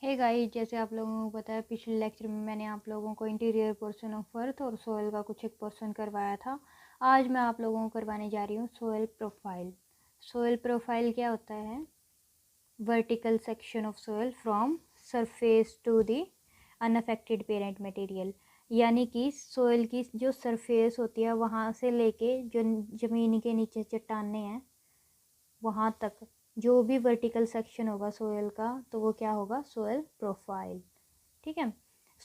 Hey guys, जैसे आप लोगों को पता है पिछले लेक्चर में मैंने आप लोगों को इंटीरियर पोर्शन ऑफ अर्थ और सोयल का कुछ एक पोर्शन करवाया था। आज मैं आप लोगों को करवाने जा रही हूँ सोयल प्रोफाइल। सोयल प्रोफाइल क्या होता है? Vertical section of soil from surface to the unaffected parent material, यानी कि सोयल की जो सरफेस होती है वहाँ से लेके जो ज़मीन के नीचे चट्टानें हैं वहाँ तक जो भी वर्टिकल सेक्शन होगा सोयल का, तो वो क्या होगा? Soil profile. ठीक है।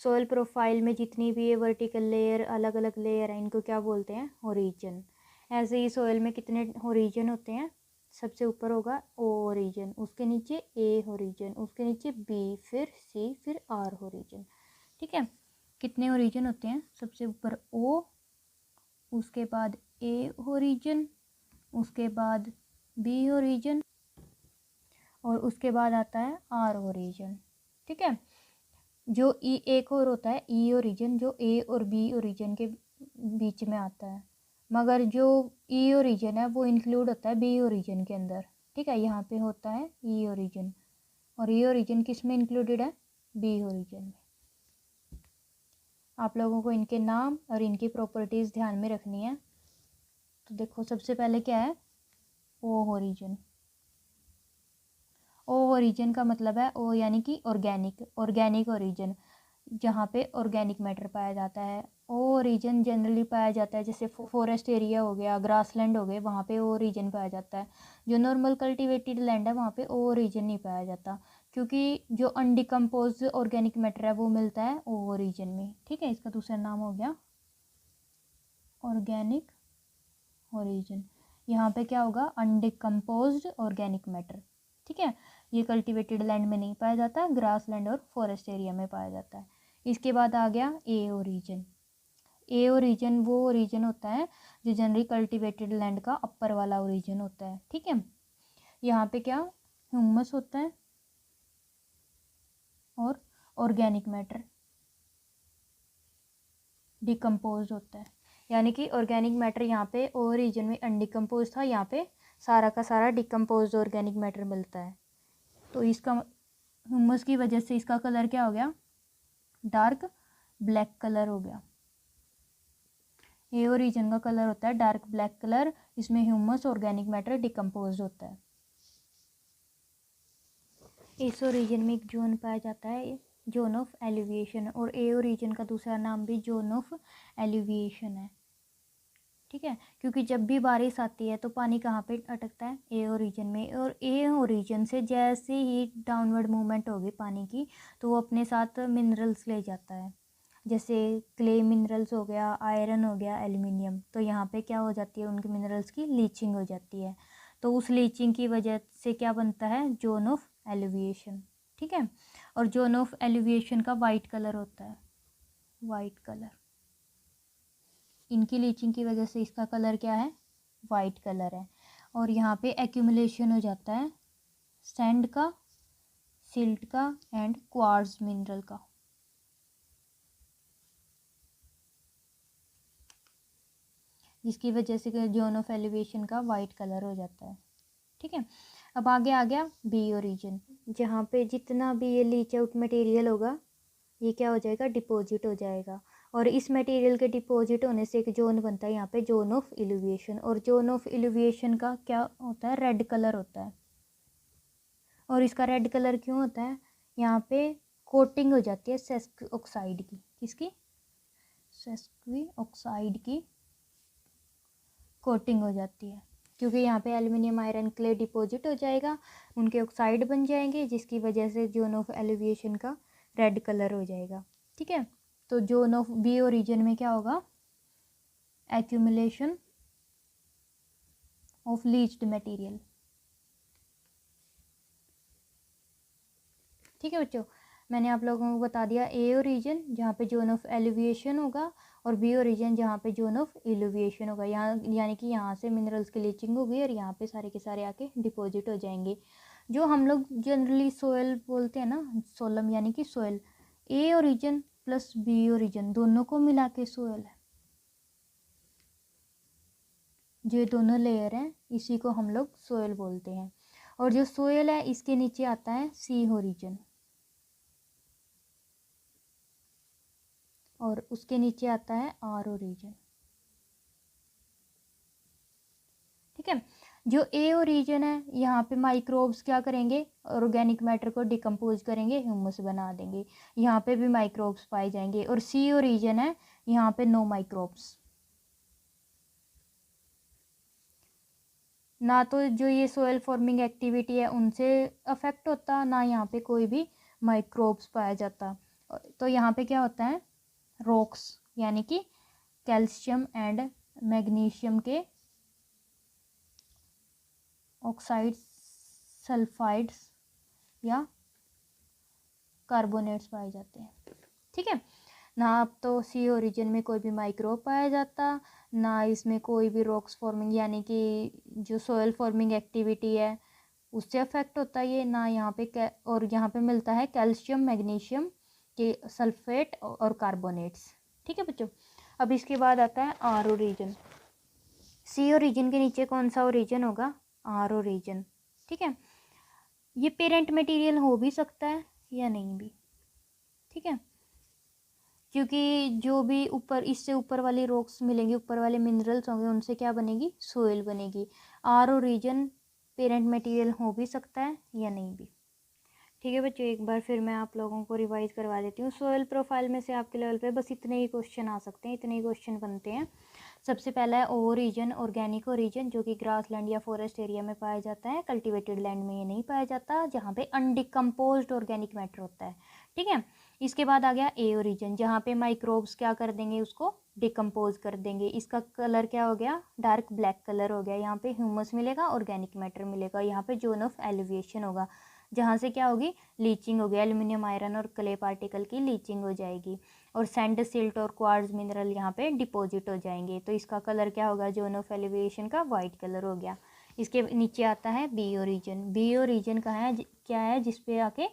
सोयल प्रोफाइल में जितनी भी ये वर्टिकल लेयर, अलग अलग लेयर हैं, इनको क्या बोलते हैं? ओरिजिन। ऐसे ही सोयल में कितने ओरिजिन होते हैं? सबसे ऊपर होगा ओ ओरिजिन, उसके नीचे ए ओरिजिन, उसके नीचे बी, फिर सी, फिर आर ओरिजिन। ठीक है। कितने ओरिजिन होते हैं? सबसे ऊपर ओ, उसके बाद ए ओरिजिन, उसके बाद बी ओरिजिन और उसके बाद आता है आर ओरिजिन। ठीक है। जो ई एक और होता है ई ओरिजिन, जो ए और बी ओरिजिन के बीच में आता है, मगर जो ई ओरिजिन है वो इंक्लूड होता है बी ओरिजिन के अंदर। ठीक है। यहाँ पे होता है ई ओरिजिन, और ई ओरिजिन किस में इंक्लूडेड है? बी ओरिजिन में। आप लोगों को इनके नाम और इनकी प्रॉपर्टीज़ ध्यान में रखनी है। तो देखो, सबसे पहले क्या है? ओ ओरिजिन। ओ ओरिजिन का मतलब है ओ यानी कि ऑर्गेनिक ओरिजिन, जहाँ पे ऑर्गेनिक मैटर पाया जाता है। ओ ओरिजिन जनरली पाया जाता है जैसे फॉरेस्ट एरिया हो गया, ग्रासलैंड हो गए, वहाँ पे ओ ओरिजिन पाया जाता है। जो नॉर्मल कल्टीवेटेड लैंड है वहाँ पे ओ ओरिजिन नहीं पाया जाता, क्योंकि जो अनडिकम्पोज ऑर्गेनिक मैटर है वो मिलता है ओ ओरिजिन में। ठीक है। इसका दूसरा नाम हो गया ऑर्गेनिक ओरिजिन। यहाँ पे क्या होगा? अनडिकम्पोज्ड ऑर्गेनिक मैटर। ठीक है। ये कल्टीवेटेड लैंड में नहीं पाया जाता, ग्रास लैंड और फॉरेस्ट एरिया में पाया जाता है। इसके बाद आ गया ए ओरिजिन। ए ओरिजिन वो ओरिजिन होता है जो जनरली कल्टीवेटेड लैंड का अपर वाला ओरिजिन होता है। ठीक है। यहाँ पे क्या? ह्यूमस होता है और ऑर्गेनिक मैटर डिकम्पोज होता है, यानी कि ऑर्गेनिक मैटर यहाँ पे ओरिजिन में अनडिकम्पोज था, यहाँ पे सारा का सारा डिकम्पोज ऑर्गेनिक मैटर मिलता है। तो इसका ह्यूमस की वजह से इसका कलर क्या हो गया? डार्क ब्लैक कलर हो गया। ए ओरिजिन का कलर होता है डार्क ब्लैक कलर, इसमें ह्यूमस ऑर्गेनिक मैटर डिकम्पोज होता है। इस ओरिजिन में एक जोन पाया जाता है, जोन ऑफ एलिविएशन, और ए ओरिजिन का दूसरा नाम भी जोन ऑफ एलिविएशन है। ठीक है। क्योंकि जब भी बारिश आती है तो पानी कहाँ पे अटकता है? ए ओरिजिन में, और ए ओरिजिन से जैसे ही डाउनवर्ड मूवमेंट होगी पानी की तो वो अपने साथ मिनरल्स ले जाता है, जैसे क्ले मिनरल्स हो गया, आयरन हो गया, एल्युमिनियम। तो यहाँ पे क्या हो जाती है? उनके मिनरल्स की लीचिंग हो जाती है। तो उस लीचिंग की वजह से क्या बनता है? Zone of alleviation. ठीक है। और जोन ऑफ एलिविएशन का वाइट कलर होता है, वाइट कलर। इनकी लीचिंग की वजह से इसका कलर क्या है? वाइट कलर है। और यहाँ पे एक्यूमुलेशन हो जाता है सैंड का, सिल्ट का एंड क्वार्ट्ज मिनरल का। जिसकी वजह से जोन ऑफ एलिवेशन का वाइट कलर हो जाता है। ठीक है। अब आगे आ गया बी ओरिजिन, जहाँ पे जितना भी ये लीच आउट मटेरियल होगा ये क्या हो जाएगा? डिपॉजिट हो जाएगा। और इस मटेरियल के डिपॉजिट होने से एक जोन बनता है यहाँ पे, जोन ऑफ इल्यूविएशन। और जोन ऑफ इल्यूविएशन का क्या होता है? रेड कलर होता है। और इसका रेड कलर क्यों होता है? यहाँ पे कोटिंग हो जाती है सेस्क्वी ऑक्साइड की। किसकी? सेस्क्वी ऑक्साइड की कोटिंग हो जाती है, क्योंकि यहाँ पे एल्युमिनियम आयरन क्ले डिपॉजिट हो जाएगा, उनके ऑक्साइड बन जाएंगे, जिसकी वजह से जोन ऑफ एलिविएशन का रेड कलर हो जाएगा। ठीक है। तो जोन ऑफ बी ओरिजिन में क्या होगा? Accumulation of leached material. ठीक है बच्चों, मैंने आप लोगों को बता दिया ए ओरिजिन जहाँ पे जोन ऑफ एलिविएशन होगा, और बी ओरिजिन जहाँ पे जोन ऑफ इल्यूविएशन होगा। यहाँ यानी कि यहाँ से मिनरल्स की लीचिंग होगी और यहाँ पे सारे के सारे आके डिपॉजिट हो जाएंगे। जो हम लोग जनरली सोयल बोलते हैं ना, सोलम यानी कि सोयल, ए ओरिजिन प्लस बी ओरिजिन दोनों को मिला के सोयल है। जो दोनों लेयर हैं इसी को हम लोग सोयल बोलते हैं। और जो सोयल है इसके नीचे आता है सी ओरिजिन। और उसके नीचे आता है आर रीजन। ठीक है, जो ए रीजन है यहाँ पे माइक्रोब्स क्या करेंगे, ऑर्गेनिक मैटर को डिकम्पोज करेंगे, ह्यूमस बना देंगे, यहाँ पे भी माइक्रोब्स पाए जाएंगे। और सी रीजन है, यहाँ पे नो माइक्रोब्स, ना तो जो ये सोयल फॉर्मिंग एक्टिविटी है उनसे अफेक्ट होता, ना यहाँ पे कोई भी माइक्रोब्स पाया जाता। तो यहाँ पे क्या होता है, रॉक्स यानी कि कैल्शियम एंड मैग्नीशियम के ऑक्साइड्स, सल्फाइड्स या कार्बोनेट्स पाए जाते हैं। ठीक है, ना अब तो सी ओरिजिन में कोई भी माइक्रोब पाया जाता, ना इसमें कोई भी रॉक्स फॉर्मिंग यानी कि जो सोयल फॉर्मिंग एक्टिविटी है उससे अफेक्ट होता है ये, ना यहाँ पे और यहाँ पे मिलता है कैल्शियम मैग्नीशियम के सल्फेट और कार्बोनेट्स। ठीक है बच्चों, अब इसके बाद आता है आर ओरिजिन। सी ओरिजिन के नीचे कौन सा ओरिजिन होगा, आर ओरिजिन। ठीक है, ये पेरेंट मटेरियल हो भी सकता है या नहीं भी। ठीक है, क्योंकि जो भी ऊपर इससे ऊपर वाली रॉक्स मिलेंगी, ऊपर वाले मिनरल्स होंगे, उनसे क्या बनेगी, सोइल बनेगी। आर ओरिजिन पेरेंट मटेरियल हो भी सकता है या नहीं भी। ठीक है बच्चों, एक बार फिर मैं आप लोगों को रिवाइज करवा देती हूँ। सोयल प्रोफाइल में से आपके लेवल पे बस इतने ही क्वेश्चन आ सकते हैं, इतने ही क्वेश्चन बनते हैं। सबसे पहला है ओ रीजन, ऑर्गेनिक रीजन, जो कि ग्रास लैंड या फॉरेस्ट एरिया में पाया जाता है। कल्टिवेटेड लैंड में ये नहीं पाया जाता, जहाँ पे अनडिकम्पोज्ड ऑर्गेनिक मैटर होता है। ठीक है, इसके बाद आ गया ए रीजन, जहाँ पे माइक्रोब्स क्या कर देंगे, उसको डिकम्पोज कर देंगे। इसका कलर क्या हो गया, डार्क ब्लैक कलर हो गया। यहाँ पे ह्यूमस मिलेगा, ऑर्गेनिक मैटर मिलेगा, यहाँ पे जोन ऑफ एलिवेशन होगा, जहाँ से क्या होगी, लीचिंग होगी, एल्यूमिनियम आयरन और क्ले पार्टिकल की लीचिंग हो जाएगी। और सैंड सिल्ट और क्वार्ट्ज मिनरल यहाँ पे डिपॉजिट हो जाएंगे। तो इसका कलर क्या होगा, जोन ऑफ एलिवेशन का वाइट कलर हो गया। इसके नीचे आता है बी ओरिजिन। बी ओरिजिन कहाँ है, क्या है, जिसपे आके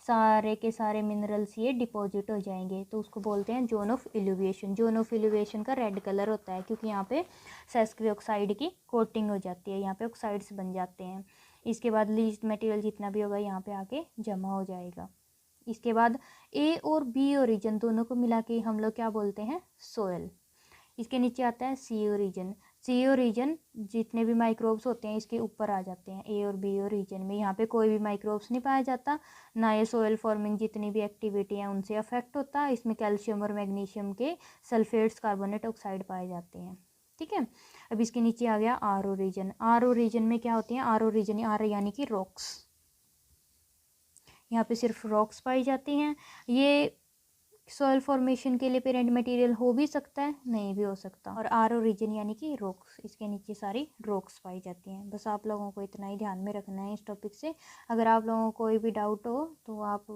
सारे के सारे मिनरल्स ये डिपॉजिट हो जाएंगे, तो उसको बोलते हैं जोन ऑफ इल्यूविएशन। जोन ऑफ इल्यूविएशन का रेड कलर होता है, क्योंकि यहाँ पे सेस्क्वी ऑक्साइड की कोटिंग हो जाती है, यहाँ पे ऑक्साइड्स बन जाते हैं। इसके बाद लीस्ट मटेरियल जितना भी होगा यहाँ पे आके जमा हो जाएगा। इसके बाद ए और बी ओरिजिन दोनों को मिला के हम लोग क्या बोलते हैं, सोयल। इसके नीचे आता है सी ओरिजिन। सी ओरिजिन जितने भी माइक्रोब्स होते हैं इसके ऊपर आ जाते हैं ए और बी ओरिजिन में। यहाँ पे कोई भी माइक्रोब्स नहीं पाया जाता, ना ये सोयल फॉर्मिंग जितनी भी एक्टिविटी है उनसे अफेक्ट होता। इसमें कैल्शियम और मैग्नीशियम के सल्फेट्स, कार्बोनेट, ऑक्साइड पाए जाते हैं। ठीक है, अब इसके नीचे आ गया आर ओरिजिन। आर ओरिजिन में क्या होती है, आर ओरिजिन, आर यानी कि रॉक्स, यहाँ पे सिर्फ रॉक्स पाई जाती हैं। ये सॉइल फॉर्मेशन के लिए पेरेंट मटेरियल हो भी सकता है, नहीं भी हो सकता। और आर ओरिजिन यानी कि रॉक्स, इसके नीचे सारी रॉक्स पाई जाती हैं। बस आप लोगों को इतना ही ध्यान में रखना है इस टॉपिक से। अगर आप लोगों को कोई भी डाउट हो तो आप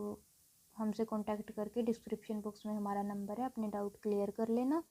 हमसे कांटेक्ट करके डिस्क्रिप्शन बॉक्स में हमारा नंबर है, अपने डाउट क्लियर कर लेना।